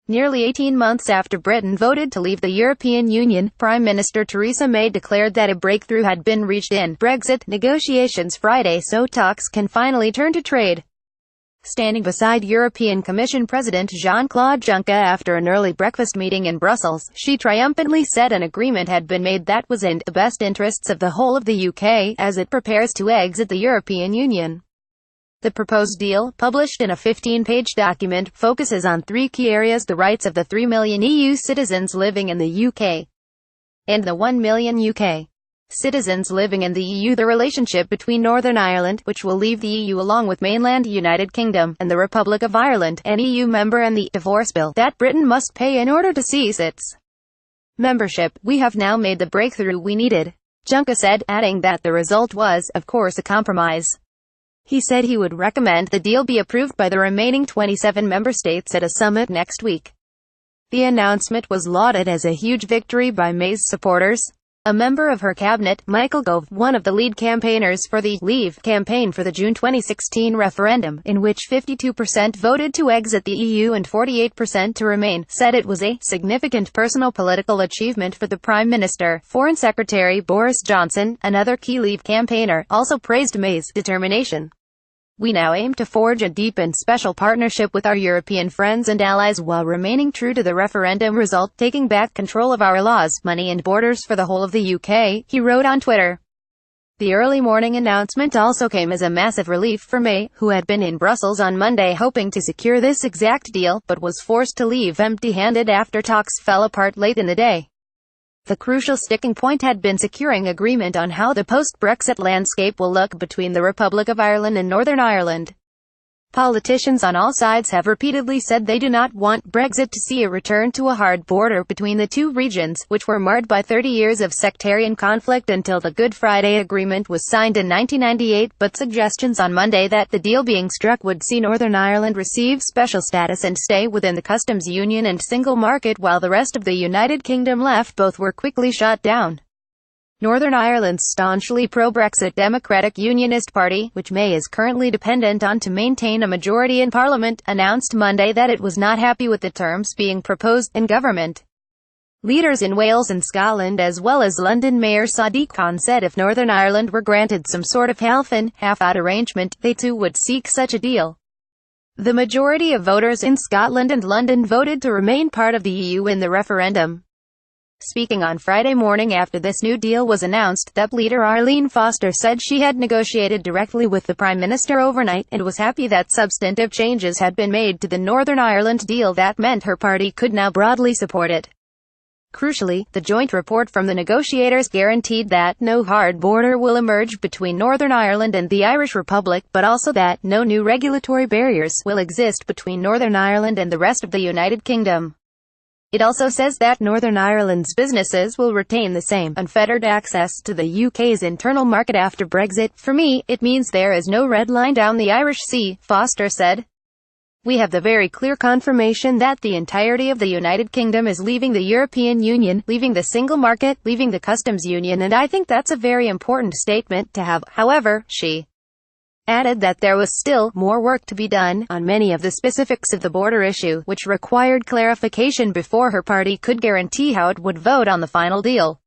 Nearly 18 months after Britain voted to leave the European Union, Prime Minister Theresa May declared that a breakthrough had been reached in Brexit negotiations Friday so talks can finally turn to trade. Standing beside European Commission President Jean-Claude Juncker after an early breakfast meeting in Brussels, she triumphantly said an agreement had been made that was in the best interests of the whole of the UK as it prepares to exit the European Union. The proposed deal, published in a 15-page document, focuses on three key areas: the rights of the 3 million EU citizens living in the UK and the 1 million UK citizens living in the EU, the relationship between Northern Ireland, which will leave the EU along with mainland United Kingdom, and the Republic of Ireland, an EU member, and the divorce bill that Britain must pay in order to cease its membership. "We have now made the breakthrough we needed," Juncker said, adding that the result was, of course, a compromise. He said he would recommend the deal be approved by the remaining 27 member states at a summit next week. The announcement was lauded as a huge victory by May's supporters. A member of her cabinet, Michael Gove, one of the lead campaigners for the Leave campaign for the June 2016 referendum, in which 52% voted to exit the EU and 48% to remain, said it was a significant personal political achievement for the Prime Minister. Foreign Secretary Boris Johnson, another key Leave campaigner, also praised May's determination. "We now aim to forge a deep and special partnership with our European friends and allies while remaining true to the referendum result, taking back control of our laws, money and borders for the whole of the UK," he wrote on Twitter. The early morning announcement also came as a massive relief for May, who had been in Brussels on Monday hoping to secure this exact deal, but was forced to leave empty-handed after talks fell apart late in the day. The crucial sticking point had been securing agreement on how the post-Brexit landscape will look between the Republic of Ireland and Northern Ireland. Politicians on all sides have repeatedly said they do not want Brexit to see a return to a hard border between the two regions, which were marred by 30 years of sectarian conflict until the Good Friday Agreement was signed in 1998, but suggestions on Monday that the deal being struck would see Northern Ireland receive special status and stay within the customs union and single market while the rest of the United Kingdom left both were quickly shot down. Northern Ireland's staunchly pro-Brexit Democratic Unionist Party, which May is currently dependent on to maintain a majority in Parliament, announced Monday that it was not happy with the terms being proposed in government. Leaders in Wales and Scotland as well as London Mayor Sadiq Khan said if Northern Ireland were granted some sort of half-in, half-out arrangement, they too would seek such a deal. The majority of voters in Scotland and London voted to remain part of the EU in the referendum. Speaking on Friday morning after this new deal was announced, DUP leader Arlene Foster said she had negotiated directly with the Prime Minister overnight, and was happy that substantive changes had been made to the Northern Ireland deal that meant her party could now broadly support it. Crucially, the joint report from the negotiators guaranteed that no hard border will emerge between Northern Ireland and the Irish Republic, but also that no new regulatory barriers will exist between Northern Ireland and the rest of the United Kingdom. It also says that Northern Ireland's businesses will retain the same unfettered access to the UK's internal market after Brexit. "For me, it means there is no red line down the Irish Sea," Foster said. "We have the very clear confirmation that the entirety of the United Kingdom is leaving the European Union, leaving the single market, leaving the customs union, and I think that's a very important statement to have." However, she added that there was still more work to be done on many of the specifics of the border issue, which required clarification before her party could guarantee how it would vote on the final deal.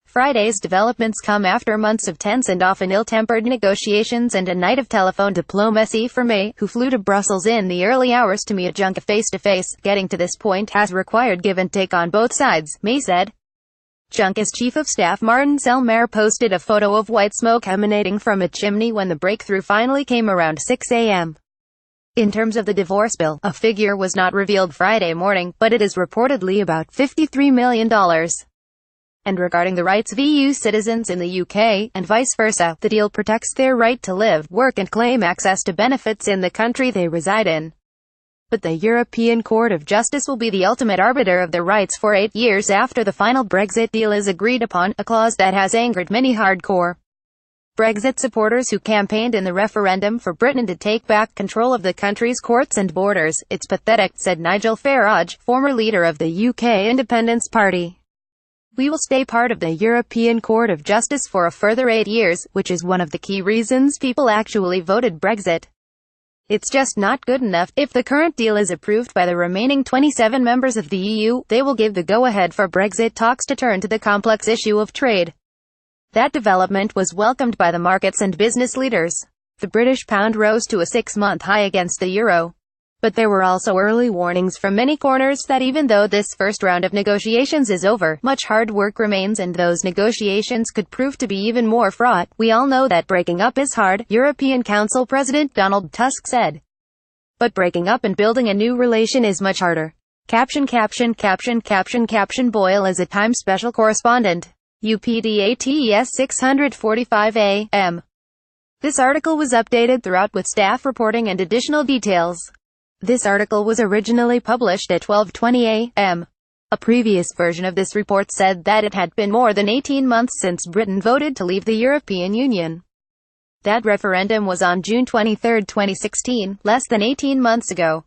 Friday's developments come after months of tense and often ill-tempered negotiations and a night of telephone diplomacy for May, who flew to Brussels in the early hours to meet Juncker face-to-face. "Getting to this point has required give and take on both sides," May said. Juncker's Chief of Staff Martin Selmayr posted a photo of white smoke emanating from a chimney when the breakthrough finally came around 6 a.m. In terms of the divorce bill, a figure was not revealed Friday morning, but it is reportedly about $53 million. And regarding the rights of EU citizens in the UK, and vice versa, the deal protects their right to live, work and claim access to benefits in the country they reside in. But the European Court of Justice will be the ultimate arbiter of their rights for 8 years after the final Brexit deal is agreed upon, a clause that has angered many hardcore Brexit supporters who campaigned in the referendum for Britain to take back control of the country's courts and borders. "It's pathetic," said Nigel Farage, former leader of the UK Independence Party. "We will stay part of the European Court of Justice for a further 8 years, which is one of the key reasons people actually voted Brexit." It's just not good enough. If the current deal is approved by the remaining 27 members of the EU, they will give the go-ahead for Brexit talks to turn to the complex issue of trade. That development was welcomed by the markets and business leaders. The British pound rose to a 6-month high against the euro. But there were also early warnings from many corners that even though this first round of negotiations is over, much hard work remains and those negotiations could prove to be even more fraught. We all know that breaking up is hard, European Council President Donald Tusk said. But breaking up and building a new relation is much harder. Boyle is a Times special correspondent. UPDATES 645 AM. This article was updated throughout with staff reporting and additional details. This article was originally published at 12:20 a.m. A previous version of this report said that it had been more than 18 months since Britain voted to leave the European Union. That referendum was on June 23, 2016, less than 18 months ago.